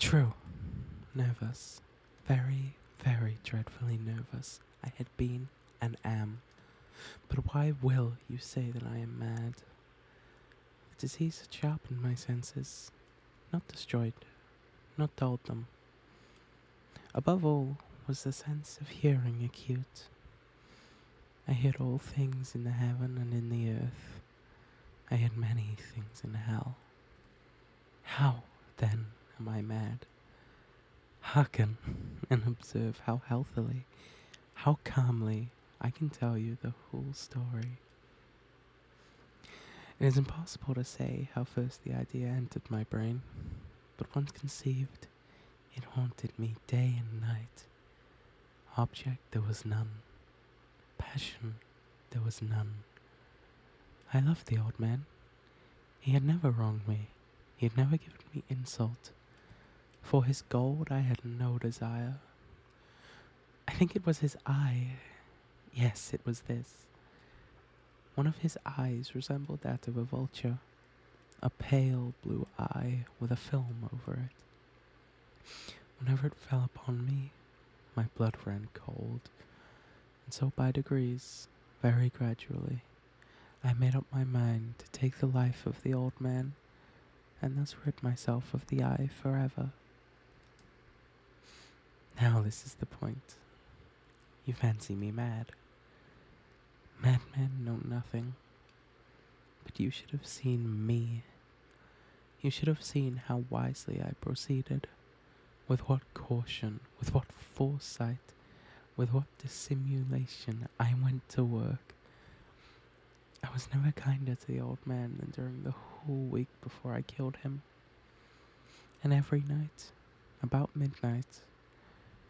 True. Nervous. Very, very dreadfully nervous. I had been and am. But why will you say that I am mad? The disease had sharpened my senses, not destroyed, not dulled them. Above all was the sense of hearing acute. I heard all things in the heaven and in the earth. I heard many things in hell. How, then, am I mad? Hearken and observe how healthily, how calmly I can tell you the whole story. It is impossible to say how first the idea entered my brain, but once conceived, it haunted me day and night. Object there was none. Passion there was none. I loved the old man. He had never wronged me. He had never given me insult. For his gold I had no desire. I think it was his eye. Yes, it was this. One of his eyes resembled that of a vulture, a pale blue eye with a film over it. Whenever it fell upon me, my blood ran cold, and so by degrees, very gradually, I made up my mind to take the life of the old man, and thus rid myself of the eye forever. Now this is the point. You fancy me mad. Madmen know nothing. But you should have seen me. You should have seen how wisely I proceeded, with what caution, with what foresight, with what dissimulation I went to work. I was never kinder to the old man than during the whole week before I killed him. And every night, about midnight,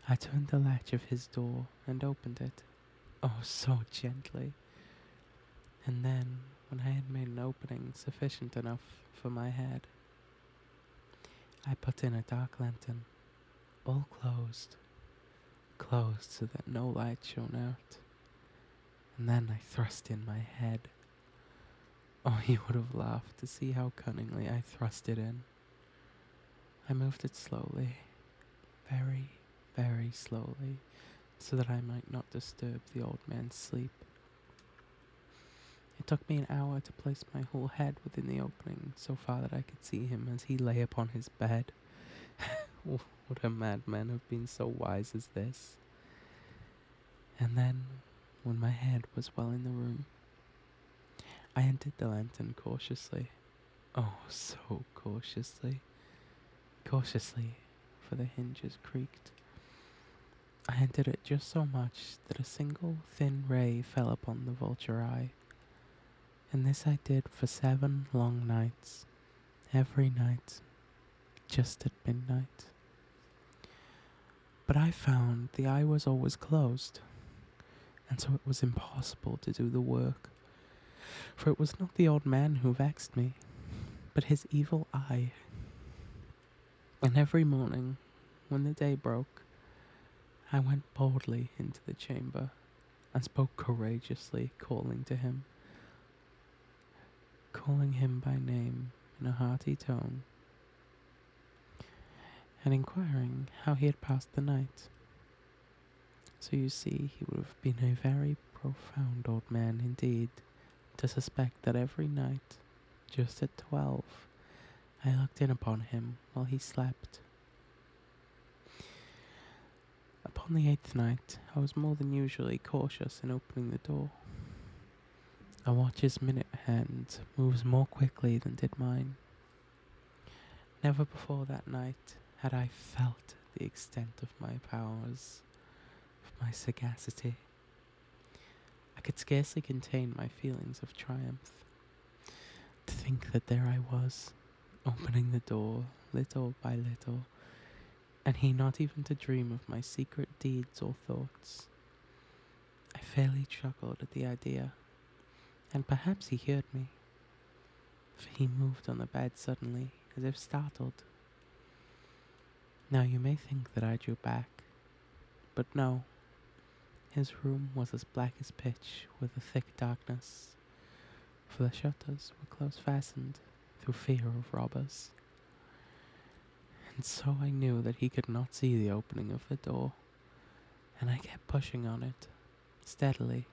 I turned the latch of his door and opened it, oh so gently. And then, when I had made an opening sufficient enough for my head, I put in a dark lantern, all closed so that no light shone out. And then I thrust in my head. Oh, you would have laughed to see how cunningly I thrust it in. I moved it slowly, very, very slowly, so that I might not disturb the old man's sleep. It took me an hour to place my whole head within the opening, so far that I could see him as he lay upon his bed. Would a madman have been so wise as this? And then, when my head was well in the room, I entered the lantern cautiously. Oh, so cautiously. Cautiously, for the hinges creaked. I entered it just so much that a single thin ray fell upon the vulture eye. And this I did for 7 long nights, every night, just at midnight. But I found the eye was always closed, and so it was impossible to do the work. For it was not the old man who vexed me, but his evil eye. And every morning, when the day broke, I went boldly into the chamber and spoke courageously, calling him by name in a hearty tone, and inquiring how he had passed the night. So you see, he would have been a very profound old man indeed, to suspect that every night, just at 12, I looked in upon him while he slept. Upon the 8th night, I was more than usually cautious in opening the door. A watch's minute hand moves more quickly than did mine. Never before that night had I felt the extent of my powers, of my sagacity. I could scarcely contain my feelings of triumph. To think that there I was, opening the door little by little, and he not even to dream of my secret deeds or thoughts. I fairly chuckled at the idea, and perhaps he heard me, for he moved on the bed suddenly, as if startled. Now you may think that I drew back, but no. His room was as black as pitch, with a thick darkness, for the shutters were close fastened through fear of robbers. And so I knew that he could not see the opening of the door, and I kept pushing on it, steadily,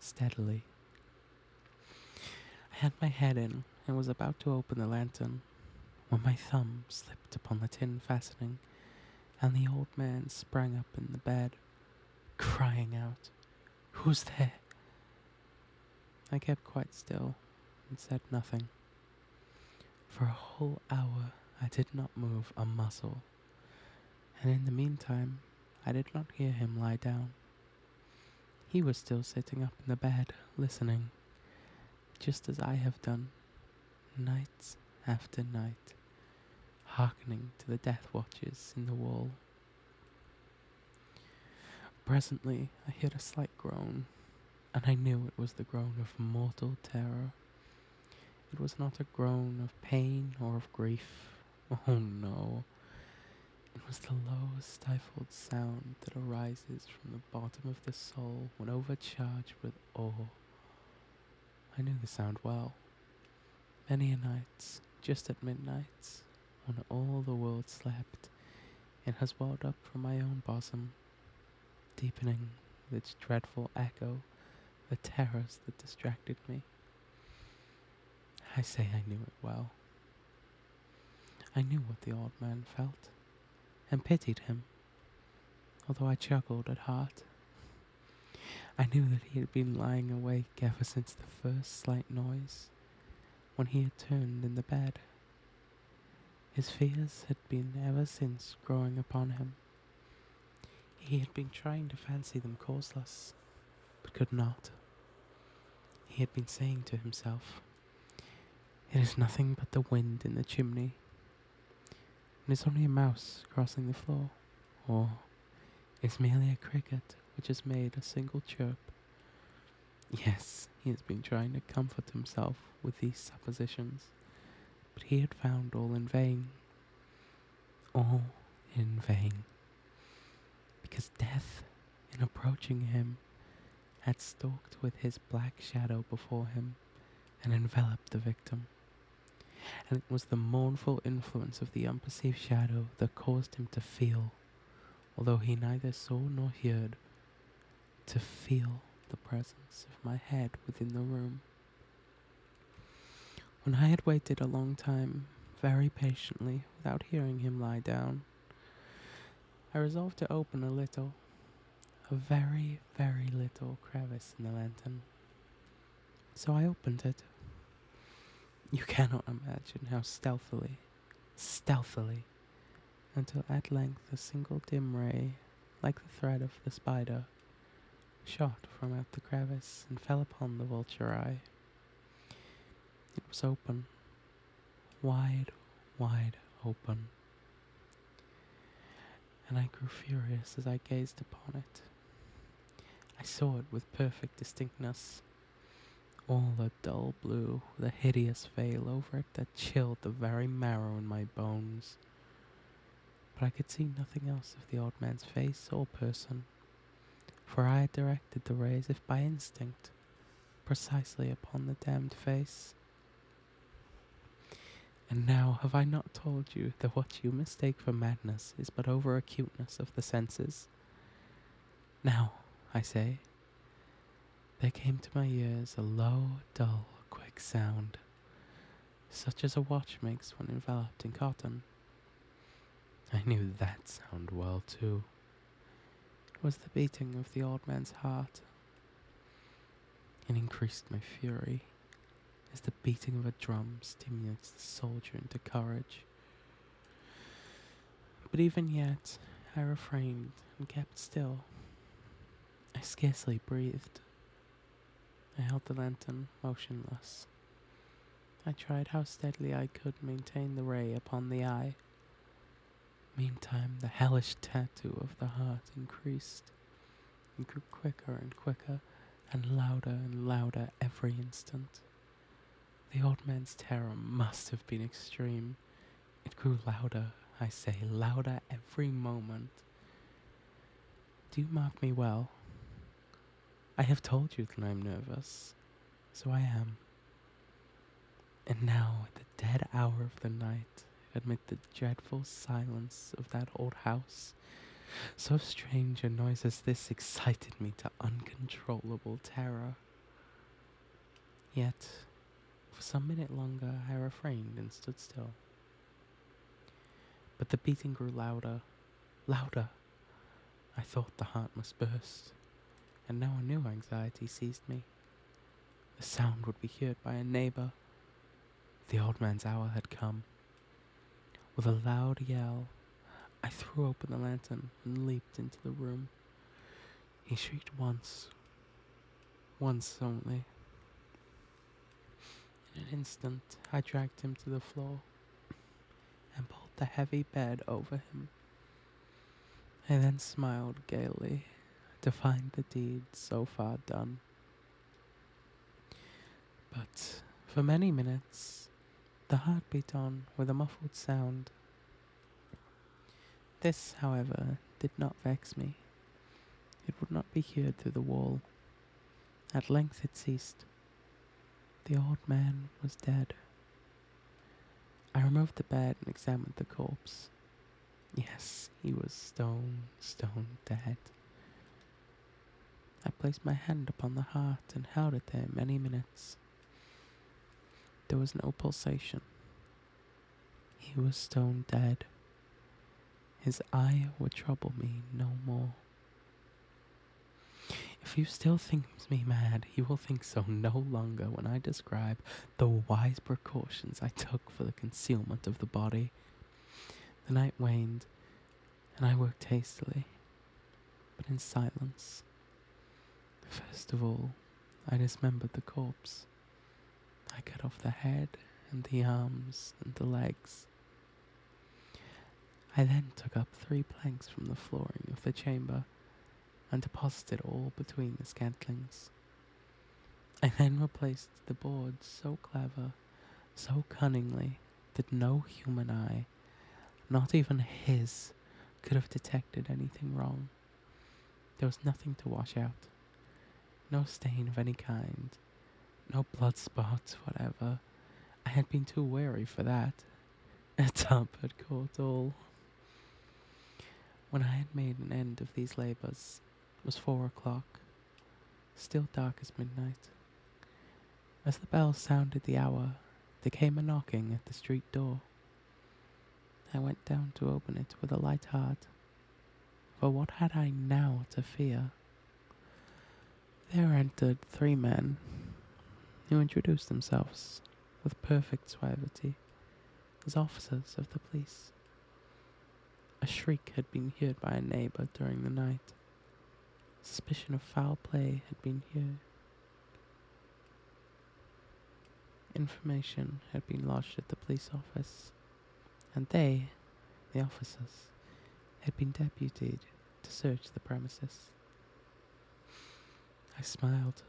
steadily. I had my head in and was about to open the lantern when my thumb slipped upon the tin fastening, and the old man sprang up in the bed, crying out, "Who's there?" I kept quite still and said nothing. For a whole hour I did not move a muscle, and in the meantime I did not hear him lie down. He was still sitting up in the bed, listening, just as I have done, night after night, hearkening to the death watches in the wall. Presently I heard a slight groan, and I knew it was the groan of mortal terror. It was not a groan of pain or of grief. Oh no. It was the low, stifled sound that arises from the bottom of the soul when overcharged with awe. I knew the sound well. Many a night, just at midnight, when all the world slept, it has welled up from my own bosom, deepening with its dreadful echo the terrors that distracted me. I say I knew it well. I knew what the old man felt, and pitied him, although I chuckled at heart. I knew that he had been lying awake ever since the first slight noise, when he had turned in the bed. His fears had been ever since growing upon him. He had been trying to fancy them causeless, but could not. He had been saying to himself, "It is nothing but the wind in the chimney. It is only a mouse crossing the floor, or it is merely a cricket which has made a single chirp." Yes, he has been trying to comfort himself with these suppositions, but he had found all in vain. All in vain. Because death, in approaching him, had stalked with his black shadow before him and enveloped the victim. And it was the mournful influence of the unperceived shadow that caused him to feel, although he neither saw nor heard, to feel the presence of my head within the room. When I had waited a long time, very patiently, without hearing him lie down, I resolved to open a very, very little crevice in the lantern. So I opened it. You cannot imagine how stealthily, until at length a single dim ray, like the thread of the spider, shot from out the crevice and fell upon the vulture eye. It was open, wide, wide open, and I grew furious as I gazed upon it. I saw it with perfect distinctness, all a dull blue with a hideous veil over it that chilled the very marrow in my bones. But I could see nothing else of the old man's face or person, for I had directed the ray as if by instinct, precisely upon the damned face. And now have I not told you that what you mistake for madness is but over acuteness of the senses? Now, I say, there came to my ears a low, dull, quick sound, such as a watch makes when enveloped in cotton. I knew that sound well, too. It was the beating of the old man's heart. It increased my fury, as the beating of a drum stimulates the soldier into courage. But even yet, I refrained and kept still. I scarcely breathed. I held the lantern motionless. I tried how steadily I could maintain the ray upon the eye. Meantime, the hellish tattoo of the heart increased. It grew quicker and quicker, and louder every instant. The old man's terror must have been extreme. It grew louder, I say, louder every moment. Do you mark me well? I have told you that I am nervous, so I am. And now, at the dead hour of the night, amid the dreadful silence of that old house. So strange a noise as this excited me to uncontrollable terror. Yet, for some minute longer I refrained and stood still. But the beating grew louder, louder. I thought the heart must burst, and now a new anxiety seized me. The sound would be heard by a neighbour. The old man's hour had come. With a loud yell, I threw open the lantern and leaped into the room. He shrieked once only. In an instant, I dragged him to the floor and pulled the heavy bed over him. I then smiled gaily to find the deed so far done. But for many minutes, the heart beat on with a muffled sound. This, however, did not vex me. It would not be heard through the wall. At length it ceased. The old man was dead. I removed the bed and examined the corpse. Yes, he was stone dead. I placed my hand upon the heart and held it there many minutes. There was no pulsation. He was stone dead. His eye would trouble me no more. If you still think me mad, you will think so no longer when I describe the wise precautions I took for the concealment of the body. The night waned, and I worked hastily, but in silence. First of all, I dismembered the corpse. I cut off the head and the arms and the legs. I then took up 3 planks from the flooring of the chamber and deposited all between the scantlings. I then replaced the boards so clever, so cunningly, that no human eye, not even his, could have detected anything wrong. There was nothing to wash out, no stain of any kind, no blood spots whatever. I had been too wary for that. A tub had caught all. When I had made an end of these labours, it was 4 o'clock, still dark as midnight. As the bell sounded the hour, there came a knocking at the street door. I went down to open it with a light heart, for what had I now to fear? There entered 3 men, who introduced themselves with perfect suavity as officers of the police. A shriek had been heard by a neighbour during the night. Suspicion of foul play had been heard. Information had been lodged at the police office, and they, the officers, had been deputed to search the premises. I smiled.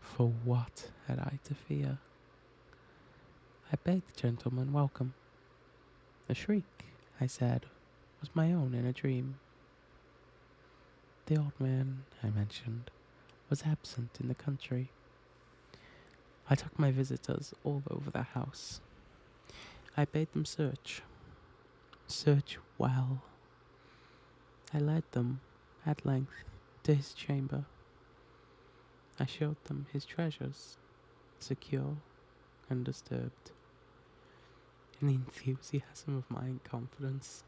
For what had I to fear? I bade the gentleman welcome. The shriek, I said, was my own in a dream. The old man, I mentioned, was absent in the country. I took my visitors all over the house. I bade them search well. I led them, at length, to his chamber. I showed them his treasures, secure, undisturbed. In the enthusiasm of my confidence,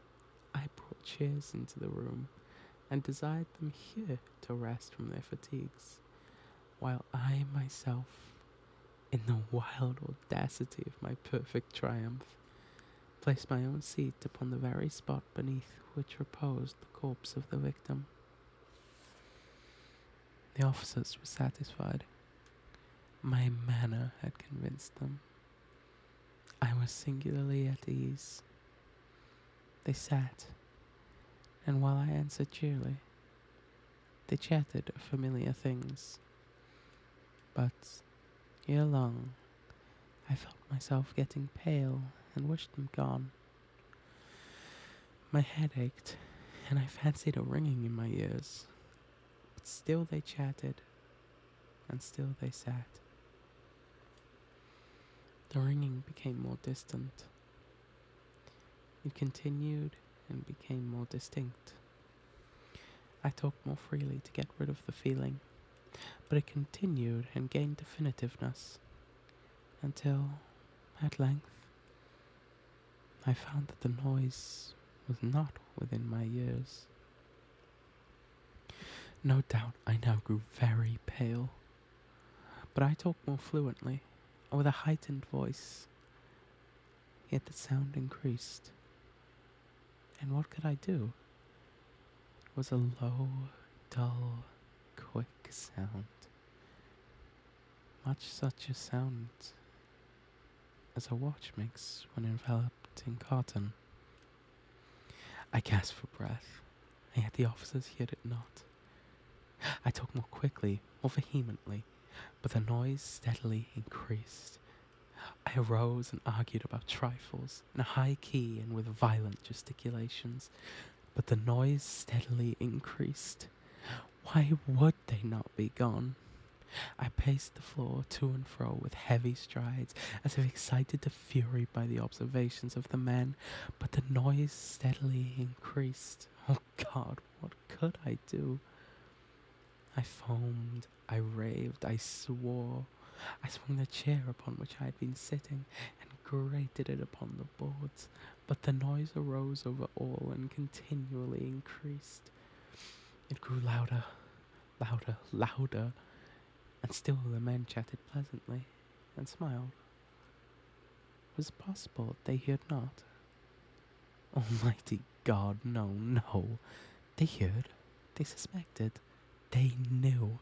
I brought chairs into the room and desired them here to rest from their fatigues, while I myself, in the wild audacity of my perfect triumph, placed my own seat upon the very spot beneath which reposed the corpse of the victim. The officers were satisfied. My manner had convinced them. I was singularly at ease. They sat, and while I answered cheerily, they chatted of familiar things. But ere long, I felt myself getting pale and wished them gone. My head ached, and I fancied a ringing in my ears. But still they chatted, and still they sat. The ringing became more distant. It continued and became more distinct. I talked more freely to get rid of the feeling, but it continued and gained definitiveness until, at length, I found that the noise was not within my ears. No doubt I now grew very pale, but I talked more fluently, and with a heightened voice, yet the sound increased. And what could I do? It was a low, dull, quick sound, much such a sound as a watch makes when enveloped in cotton. I gasped for breath, and yet the officers heard it not. I talked more quickly, more vehemently, but the noise steadily increased. I arose and argued about trifles, in a high key and with violent gesticulations, but the noise steadily increased. Why would they not be gone? I paced the floor to and fro with heavy strides, as if excited to fury by the observations of the men, but the noise steadily increased. Oh God, what could I do? I foamed, I raved, I swore. I swung the chair upon which I had been sitting and grated it upon the boards, but the noise arose over all and continually increased. It grew louder, louder, louder, and still the men chatted pleasantly and smiled. Was it possible they heard not? Almighty God, no, no. They heard, they suspected, they knew.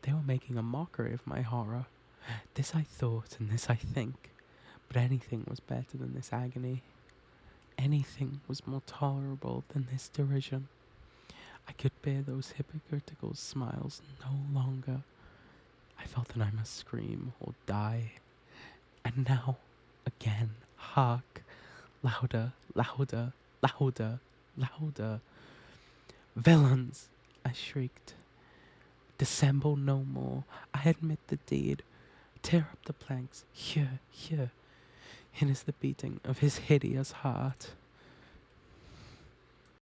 They were making a mockery of my horror. This I thought, and this I think, but anything was better than this agony. Anything was more tolerable than this derision. I could bear those hypocritical smiles no longer. I felt that I must scream or die. And now, again, hark! Louder, louder, louder, louder. Villains! I shrieked. Dissemble no more. I admit the deed. Tear up the planks. Here, here. It is the beating of his hideous heart.